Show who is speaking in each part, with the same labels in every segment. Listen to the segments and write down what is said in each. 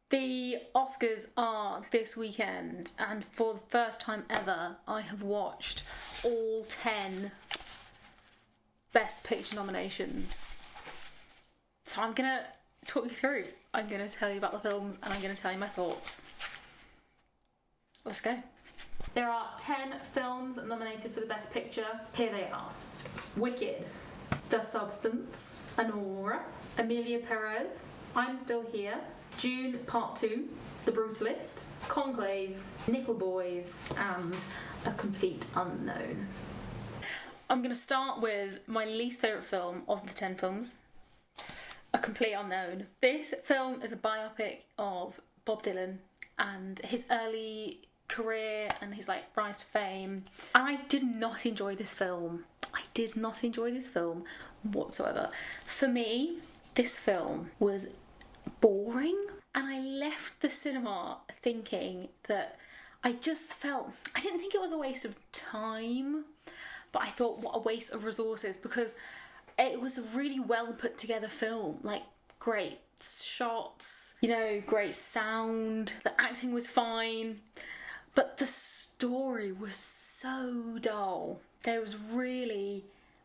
Speaker 1: The Oscars are this weekend, and for the first time ever, I have watched all 10 Best Picture nominations. So I'm going to talk you through. I'm going to tell you about the films, and I'm going to tell you my thoughts. Let's go. There are 10 films nominated for the Best Picture. Here they are. Wicked, The Substance, Anora, Emilia Perez, I'm Still Here, Dune Part II, The Brutalist, Conclave, Nickel Boys, and A Complete Unknown. I'm going to start with my least favourite film of the 10 films, A Complete Unknown. This film is a biopic of Bob Dylan and his early career and his rise to fame. And I did not enjoy this film. I did not enjoy this film whatsoever. For me, this film was boring, and I left the cinema thinking that I just felt, I didn't think it was a waste of time, but I thought what a waste of resources, because it was a really well put together film, great shots, great sound, the acting was fine, but the story was so dull.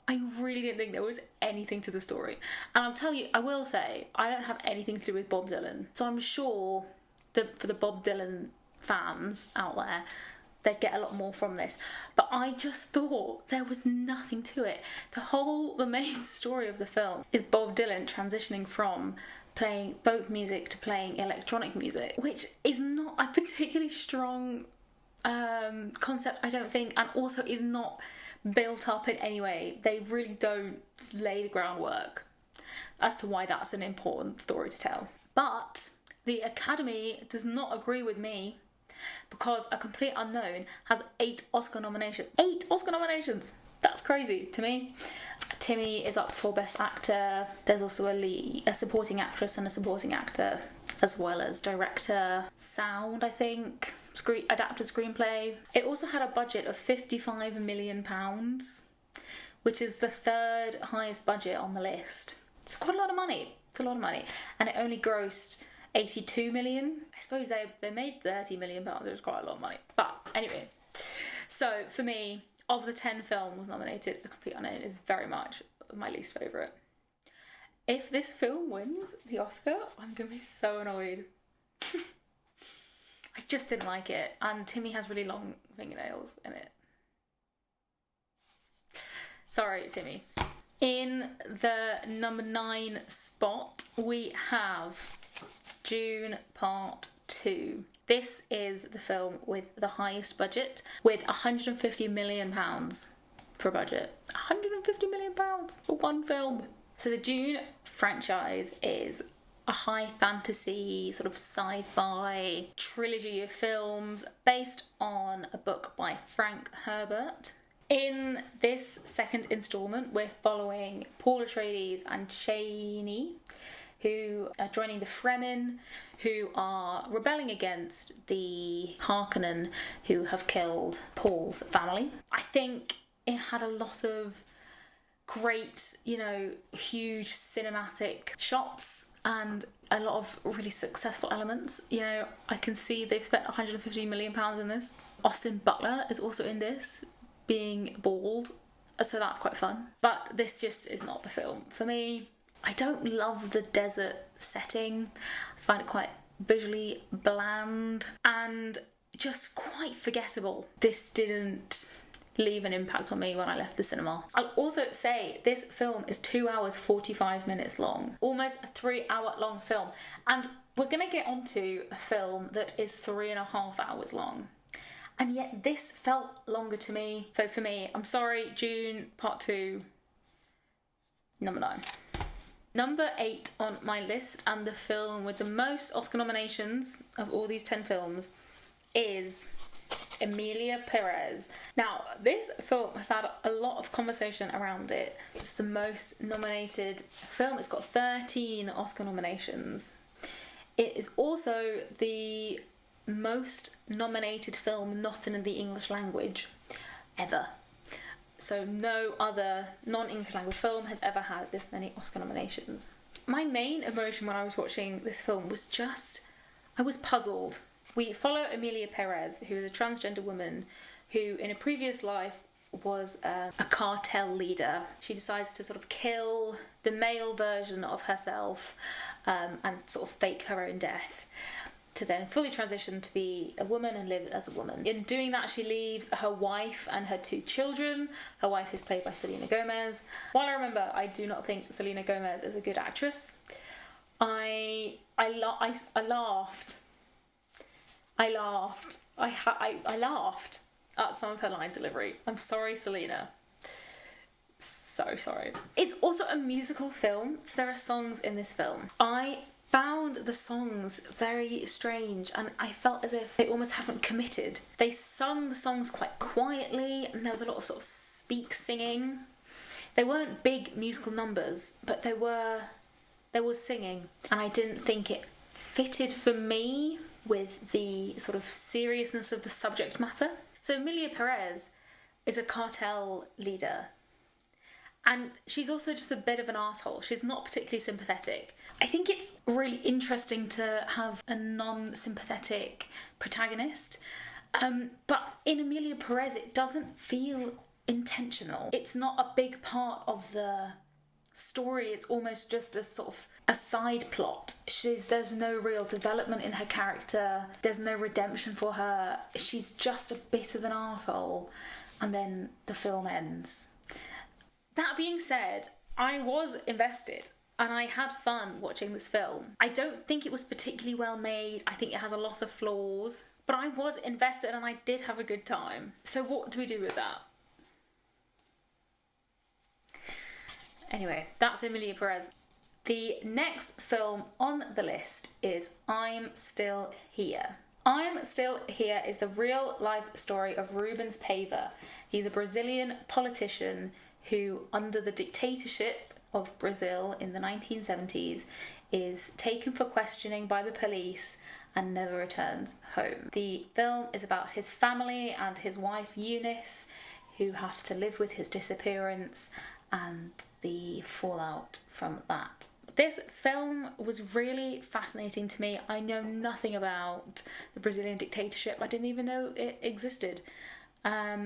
Speaker 1: I really didn't think there was anything to the story. And I'll tell you, I will say, I don't have anything to do with Bob Dylan. So I'm sure that for the Bob Dylan fans out there, they'd get a lot more from this. But I just thought there was nothing to it. The main story of the film is Bob Dylan transitioning from playing folk music to playing electronic music, which is not a particularly strong concept, I don't think, and also is not built up in any way. They really don't lay the groundwork as to why that's an important story to tell. But the Academy does not agree with me, because A Complete Unknown has 8 Oscar nominations. 8 Oscar nominations! That's crazy to me. Timmy is up for Best Actor. There's also a supporting actress and a supporting actor, as well as director, sound, I think, adapted screenplay. It also had a budget of £55 million, which is the 3rd highest budget on the list. It's quite a lot of money. It's a lot of money. And it only grossed 82 million. I suppose they made £30 million. It was quite a lot of money. But anyway, so for me, of the 10 films nominated, A Complete Unknown is very much my least favourite. If this film wins the Oscar, I'm going to be so annoyed. I just didn't like it, and Timmy has really long fingernails in it. Sorry, Timmy. In the number 9 spot, we have Dune Part II. This is the film with the highest budget, with £150 million for a budget. £150 million for one film. So the Dune franchise is a high fantasy, sort of sci-fi trilogy of films based on a book by Frank Herbert. In this second instalment, we're following Paul Atreides and Chani, who are joining the Fremen, who are rebelling against the Harkonnen, who have killed Paul's family. I think it had a lot of great, huge cinematic shots and a lot of really successful elements. I can see they've spent £150 million in this. Austin Butler is also in this, being bald, so that's quite fun. But this just is not the film for me. I don't love the desert setting. I find it quite visually bland and just quite forgettable. This didn't leave an impact on me when I left the cinema. I'll also say this film is 2 hours 45 minutes long, almost a 3-hour long film, and we're gonna get onto a film that is 3.5 hours long, and yet this felt longer to me. So for me, I'm sorry, Dune Part II, number 9. Number 8 on my list, and the film with the most Oscar nominations of all these 10 films, is Emilia Perez. Now, this film has had a lot of conversation around it. It's the most nominated film. It's got 13 Oscar nominations. It is also the most nominated film not in the English language ever. So no other non-English language film has ever had this many Oscar nominations. My main emotion when I was watching this film was just I was puzzled. We follow Emilia Perez, who is a transgender woman who in a previous life was a cartel leader. She decides to sort of kill the male version of herself and sort of fake her own death, to then fully transition to be a woman and live as a woman. In doing that, she leaves her wife and her 2 children. Her wife is played by Selena Gomez. While I remember, I do not think Selena Gomez is a good actress. I laughed. I laughed at some of her line delivery. I'm sorry, Selena. So sorry. It's also a musical film, so there are songs in this film. I found the songs very strange, and I felt as if they almost haven't committed. They sung the songs quite quietly, and there was a lot of sort of singing. They weren't big musical numbers, but there was singing, and I didn't think it fitted for me with the sort of seriousness of the subject matter. So Emilia Perez is a cartel leader, and she's also just a bit of an asshole. She's not particularly sympathetic. I think it's really interesting to have a non-sympathetic protagonist, but in Emilia Perez it doesn't feel intentional. It's not a big part of the story. It's almost just a sort of a side plot. There's no real development in her character. There's no redemption for her. She's just a bit of an arsehole, and then the film ends. That being said, I was invested and I had fun watching this film. I don't think it was particularly well made. I think it has a lot of flaws, but I was invested and I did have a good time. So what do we do with that? Anyway, that's Emilia Perez. The next film on the list is I'm Still Here. I'm Still Here is the real life story of Rubens Paiva. He's a Brazilian politician who, under the dictatorship of Brazil in the 1970s, is taken for questioning by the police and never returns home. The film is about his family and his wife Eunice, who have to live with his disappearance and the fallout from that. This film was really fascinating to me. I know nothing about the Brazilian dictatorship. I didn't even know it existed.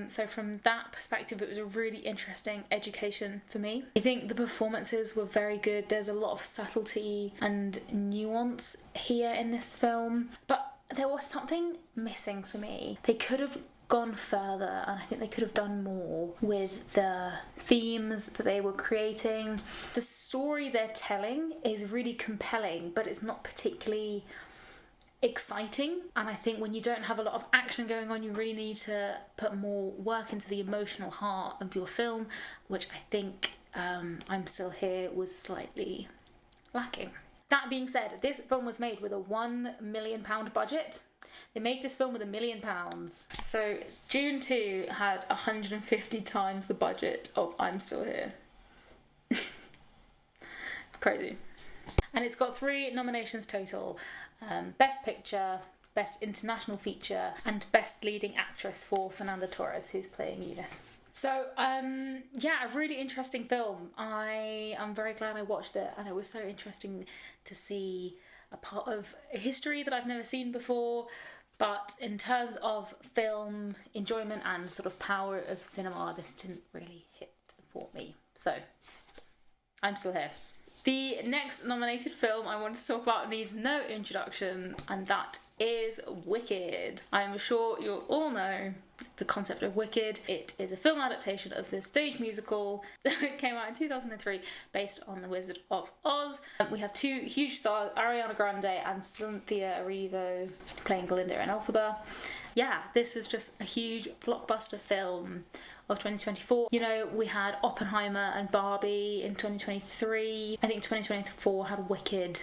Speaker 1: So from that perspective, it was a really interesting education for me. I think the performances were very good. There's a lot of subtlety and nuance here in this film, but there was something missing for me. They could have gone further, and I think they could have done more with the themes that they were creating. The story they're telling is really compelling, but it's not particularly exciting, and I think when you don't have a lot of action going on, you really need to put more work into the emotional heart of your film, which I think I'm Still Here was slightly lacking. That being said, this film was made with a £1 million budget. They made this film with £1 million. So Dune 2 had 150 times the budget of I'm Still Here. It's crazy. And it's got 3 nominations total. Best Picture, Best International Feature, and Best Leading Actress for Fernanda Torres, who's playing Eunice. So, yeah, a really interesting film. I am very glad I watched it, and it was so interesting to see a part of history that I've never seen before. But in terms of film enjoyment and sort of power of cinema, this didn't really hit for me. So, I'm Still Here. The next nominated film I want to talk about needs no introduction, and that is Wicked. I'm sure you'll all know the concept of Wicked. It is a film adaptation of the stage musical that came out in 2003 based on The Wizard of Oz. We have 2 huge stars, Ariana Grande and Cynthia Erivo, playing Glinda and Elphaba. Yeah, this is just a huge blockbuster film of 2024. You know, we had Oppenheimer and Barbie in 2023. I think 2024 had Wicked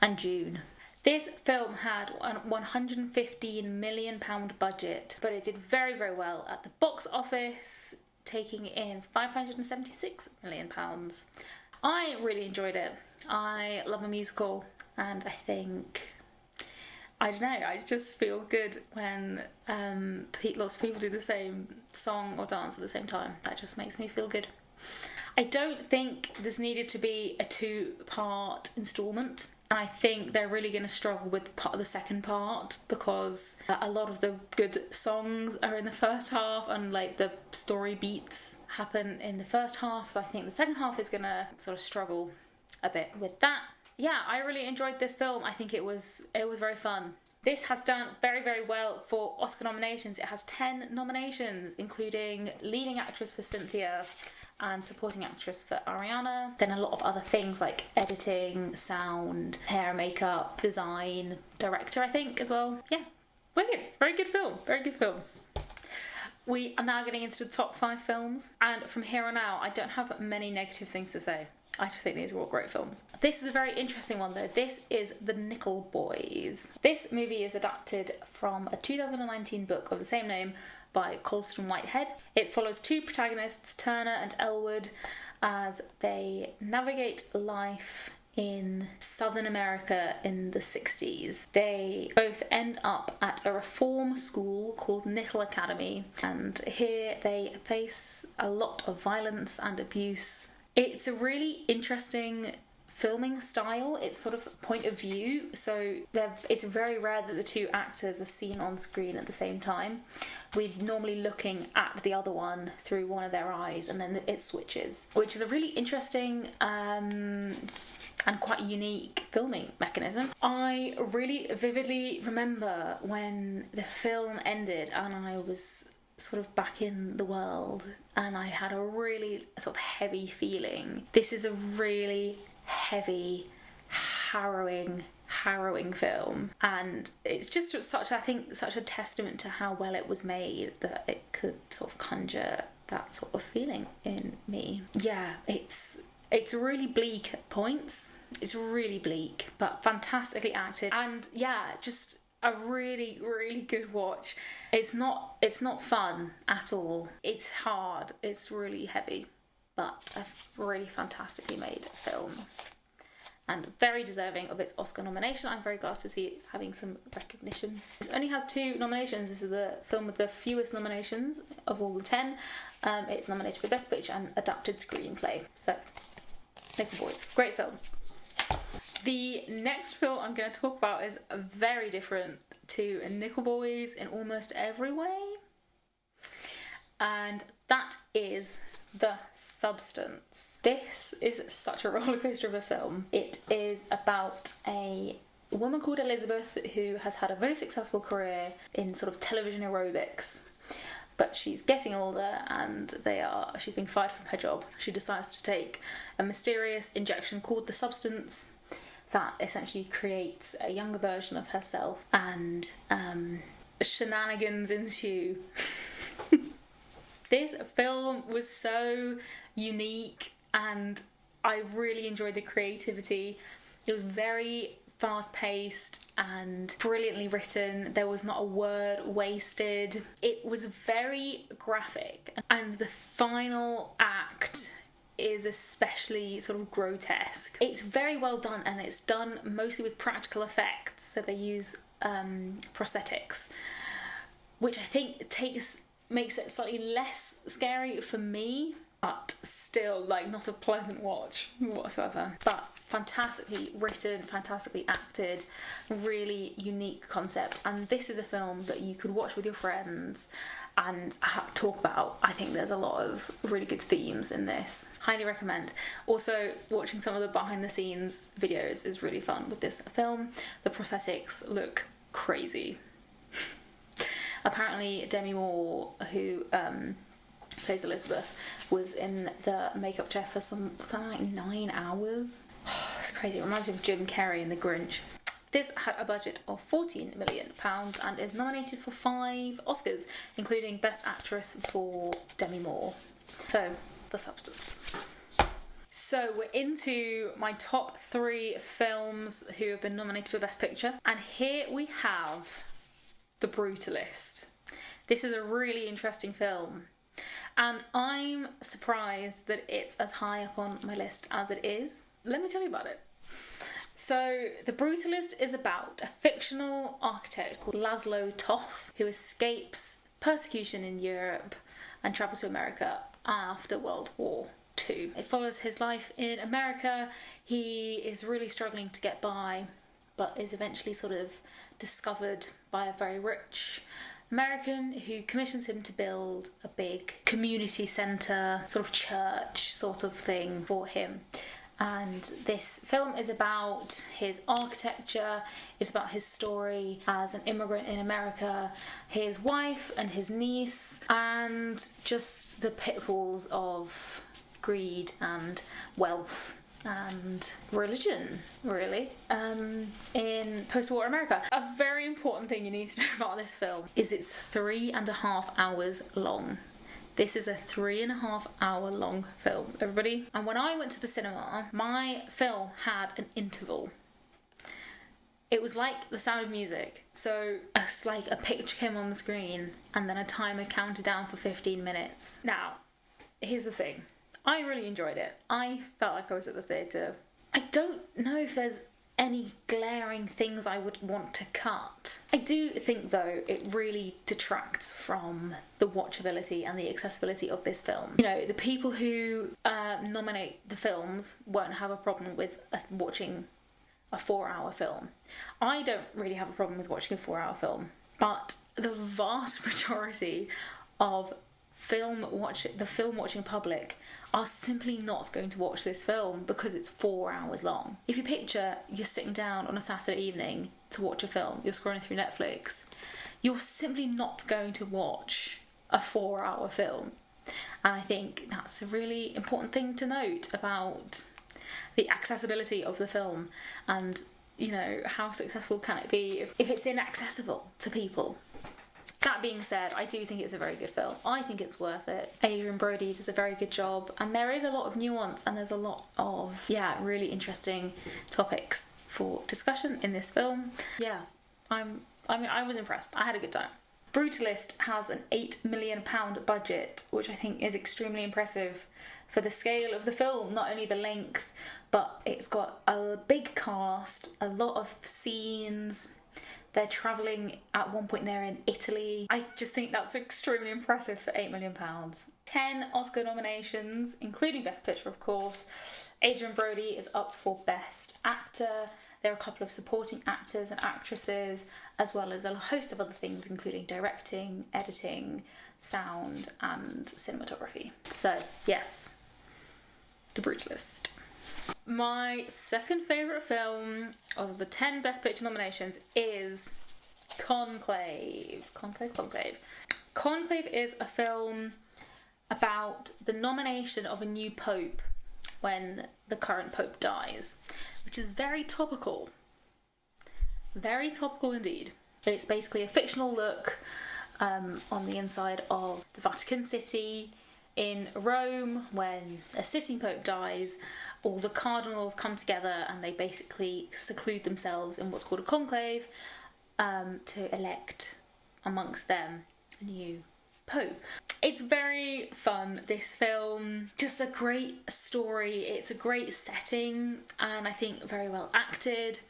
Speaker 1: and Dune. This film had a £115 million budget, but it did very, very well at the box office, taking in £576 million. I really enjoyed it. I love a musical, and I think, I don't know, I just feel good when lots of people do the same song or dance at the same time. That just makes me feel good. I don't think this needed to be a 2-part instalment. And I think they're really going to struggle with the second part, because a lot of the good songs are in the first half, and like the story beats happen in the first half. So I think the second half is going to sort of struggle a bit with that. Yeah, I really enjoyed this film. I think it was very fun. This has done very, very well for Oscar nominations. It has 10 nominations, including leading actress for Cynthia and supporting actress for Ariana. Then a lot of other things like editing, sound, hair and makeup, design, director, I think, as well. Yeah, very good. Very good film. Very good film. We are now getting into the top 5 films, and from here on out, I don't have many negative things to say. I just think these are all great films. This is a very interesting one though. This is The Nickel Boys. This movie is adapted from a 2019 book of the same name by Colston Whitehead. It follows 2 protagonists, Turner and Elwood, as they navigate life in Southern America in the 60s. They both end up at a reform school called Nickel Academy, and here they face a lot of violence and abuse. It's a really interesting filming style. It's sort of point of view, so it's very rare that the 2 actors are seen on screen at the same time. We're normally looking at the other one through one of their eyes, and then it switches, which is a really interesting and quite unique filming mechanism. I really vividly remember when the film ended and I was sort of back in the world, and I had a really sort of heavy feeling. This is a really heavy, harrowing film, and it's just such a testament to how well it was made that it could sort of conjure that sort of feeling in me. Yeah, it's really bleak at points. It's really bleak, but fantastically acted, and yeah, just a really, really good watch. It's not fun at all. It's hard. It's really heavy, but a really fantastically made film, and very deserving of its Oscar nomination. I'm very glad to see it having some recognition. This only has 2 nominations. This is the film with the fewest nominations of all the 10. It's nominated for Best Picture and Adapted Screenplay. So, Nickel Boys, great film. The next film I'm going to talk about is very different to Nickel Boys in almost every way, and that is The Substance. This is such a rollercoaster of a film. It is about a woman called Elizabeth who has had a very successful career in sort of television aerobics, but she's getting older and she's being fired from her job. She decides to take a mysterious injection called The Substance that essentially creates a younger version of herself, and shenanigans ensue. This film was so unique, and I really enjoyed the creativity. It was very fast-paced and brilliantly written. There was not a word wasted. It was very graphic, and the final act is especially sort of grotesque. It's very well done, and it's done mostly with practical effects, so they use prosthetics, which I think makes it slightly less scary for me, but still like not a pleasant watch whatsoever. But fantastically written, fantastically acted, really unique concept, and this is a film that you could watch with your friends and talk about. I think there's a lot of really good themes in this. Highly recommend. Also, watching some of the behind the scenes videos is really fun with this film. The prosthetics look crazy. Apparently Demi Moore, who plays Elizabeth, was in the makeup chair for something like 9 hours. It's crazy. It reminds me of Jim Carrey in The Grinch. This had a budget of £14 million and is nominated for 5 Oscars, including Best Actress for Demi Moore. So, The Substance. So we're into my top 3 films who have been nominated for Best Picture, and here we have The Brutalist. This is a really interesting film, and I'm surprised that it's as high up on my list as it is. Let me tell you about it. So, The Brutalist is about a fictional architect called Laszlo Toth who escapes persecution in Europe and travels to America after World War II. It follows his life in America. He is really struggling to get by, but is eventually sort of discovered by a very rich American who commissions him to build a big community centre, sort of church sort of thing for him. And this film is about his architecture, it's about his story as an immigrant in America, his wife and his niece, and just the pitfalls of greed and wealth and religion, really, in post-war America. A very important thing you need to know about this film is it's 3.5 hours long. This is a 3.5 hour long film, everybody. And when I went to the cinema, my film had an interval. It was like The Sound of Music. So it's like a picture came on the screen and then a timer counted down for 15 minutes. Now, here's the thing. I really enjoyed it. I felt like I was at the theatre. I don't know if there's any glaring things I would want to cut. I do think, though, it really detracts from the watchability and the accessibility of this film. You know, the people who nominate the films won't have a problem with watching a 4-hour film. I don't really have a problem with watching a 4-hour film, but the vast majority of the film watching public are simply not going to watch this film because it's 4 hours long. If you picture you're sitting down on a Saturday evening to watch a film, you're scrolling through Netflix, you're simply not going to watch a 4-hour film. And I think that's a really important thing to note about the accessibility of the film and, you know, how successful can it be if it's inaccessible to people. That being said, I do think it's a very good film. I think it's worth it. Adrien Brody does a very good job, and there is a lot of nuance and there's a lot of, really interesting topics for discussion in this film. Yeah, I was impressed. I had a good time. Brutalist has an £8 million budget, which I think is extremely impressive for the scale of the film. Not only the length, but it's got a big cast, a lot of scenes. They're travelling, at one point they're in Italy. I just think that's extremely impressive for £8 million. 10 Oscar nominations, including Best Picture, of course. Adrien Brody is up for Best Actor. There are a couple of supporting actors and actresses, as well as a host of other things, including directing, editing, sound, and cinematography. So, yes, The Brutalist. My second favourite film of the 10 Best Picture nominations is Conclave. Conclave is a film about the nomination of a new pope when the current pope dies, which is very topical. Very topical indeed. It's basically a fictional look on the inside of the Vatican City in Rome. When a sitting pope dies, all the cardinals come together and they basically seclude themselves in what's called a conclave to elect amongst them a new pope. It's very fun, this film. Just a great story. It's a great setting and I think very well acted.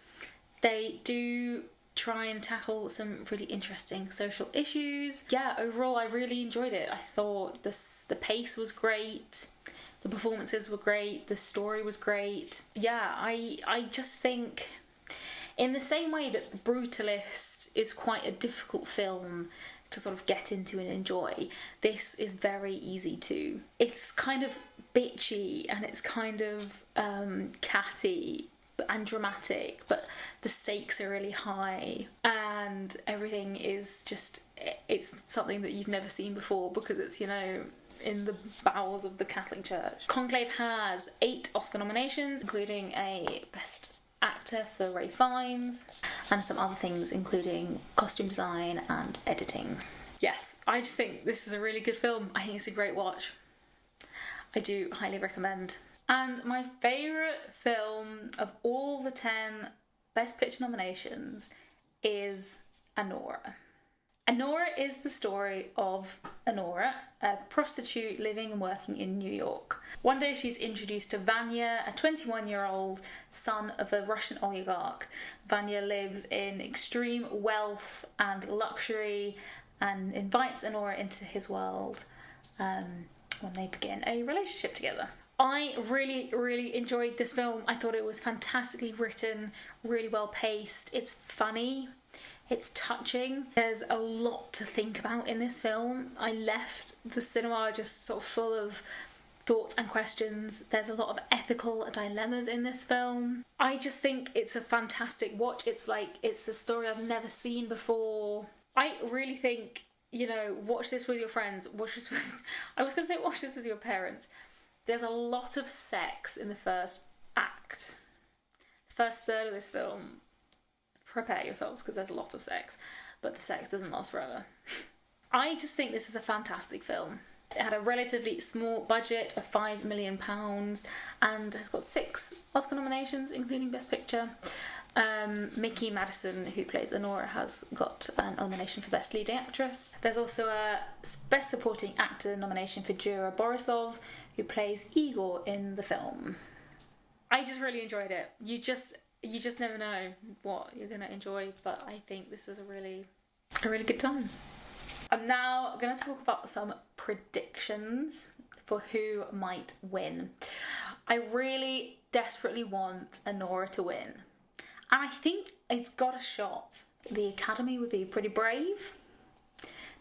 Speaker 1: They do try and tackle some really interesting social issues. Yeah, overall I really enjoyed it. I thought the pace was great. The performances were great, the story was great. Yeah, I just think, in the same way that The Brutalist is quite a difficult film to sort of get into and enjoy, this is very easy too. It's kind of bitchy and it's kind of catty and dramatic, but the stakes are really high and everything is just, it's something that you've never seen before because it's, you know, in the bowels of the Catholic Church. Conclave has 8 Oscar nominations, including a Best Actor for Ralph Fiennes, and some other things including costume design and editing. Yes, I just think this is a really good film. I think it's a great watch. I do highly recommend. And my favourite film of all the 10 Best Picture nominations is Anora. Anora is the story of Anora, a prostitute living and working in New York. One day she's introduced to Vanya, a 21-year-old son of a Russian oligarch. Vanya lives in extreme wealth and luxury and invites Anora into his world when they begin a relationship together. I really, really enjoyed this film. I thought it was fantastically written, really well paced. It's funny, it's touching. There's a lot to think about in this film. I left the cinema just sort of full of thoughts and questions. There's a lot of ethical dilemmas in this film. I just think it's a fantastic watch. It's a story I've never seen before. I really think, watch this with your friends. Watch this with your parents. There's a lot of sex in the first act. The first third of this film, prepare yourselves because there's a lot of sex, but the sex doesn't last forever. I just think this is a fantastic film. It had a relatively small budget of £5 million and has got 6 Oscar nominations, including Best Picture. Mickey Madison, who plays Anora, has got a nomination for Best Leading Actress. There's also a Best Supporting Actor nomination for Jura Borisov, who plays Igor in the film. I just really enjoyed it. You just never know what you're going to enjoy, but I think this is a really good time. I'm now going to talk about some predictions for who might win. I really desperately want Anora to win. And I think it's got a shot. The Academy would be pretty brave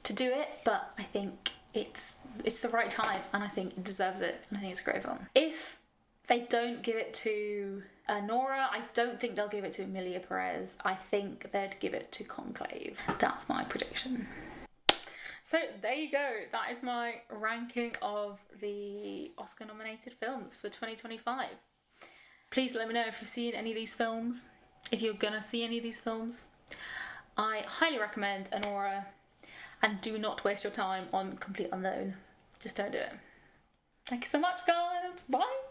Speaker 1: to do it, but I think it's the right time and I think it deserves it and I think it's a great film. If they don't give it to Anora, I don't think they'll give it to Emilia Perez. I think they'd give it to Conclave. That's my prediction. So there you go. That is my ranking of the Oscar-nominated films for 2025. Please let me know if you've seen any of these films, if you're gonna see any of these films. I highly recommend Anora, and do not waste your time on Complete Unknown. Just don't do it. Thank you so much, guys. Bye.